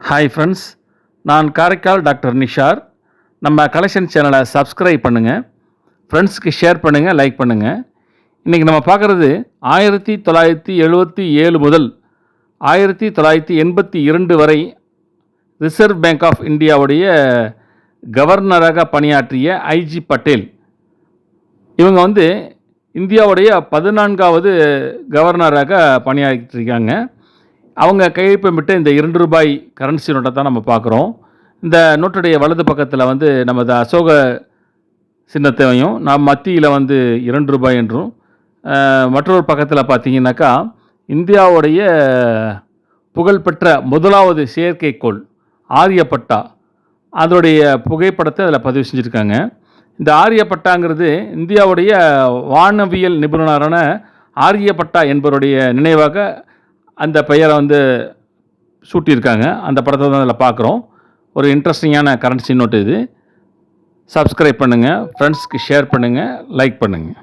Hi friends, நான் Karaikal doctor Nishar. நம்ம collection சேனலை சப்ஸ்கிரைப் பண்ணுங்கள், ஃப்ரெண்ட்ஸுக்கு ஷேர் பண்ணுங்கள், லைக் பண்ணுங்கள். இன்றைக்கி நம்ம பார்க்குறது 1977 முதல் 1982 வரை ரிசர்வ் பேங்க் ஆஃப் இந்தியாவுடைய கவர்னராக பணியாற்றிய ஐஜி பட்டேல். இவங்க இந்தியாவுடைய 14வது கவர்னராக பணியாற்றிருக்காங்க. அவங்க கையொப்பமிட்ட இந்த 2 ரூபாய் கரன்சி நோட்டை தான் நம்ம பார்க்குறோம். இந்த நோட்டுடைய வலது பக்கத்தில் நமது அசோக சின்னத்தையும் மத்தியில் 2 ரூபாய் என்றும், மற்றொரு பக்கத்தில் பார்த்தீங்கன்னாக்கா இந்தியாவுடைய புகழ்பெற்ற முதலாவது செயற்கைக்கோள் ஆரியப்பட்டா அதோடைய புகைப்படத்தை அதில் பதிவு செஞ்சுருக்காங்க. இந்த ஆரியப்பட்டாங்கிறது இந்தியாவுடைய வானவியல் நிபுணரான ஆரியப்பட்டா என்பவருடைய நினைவாக அந்த பெயரை சூட்டியிருக்காங்க. அந்த படத்தை தான் அதில் பார்க்குறோம். ஒரு இன்ட்ரெஸ்டிங்கான கரன்சி நோட்டு இது. சப்ஸ்கிரைப் பண்ணுங்கள், ஃப்ரெண்ட்ஸ்க்கு ஷேர் பண்ணுங்கள், லைக் பண்ணுங்கள்.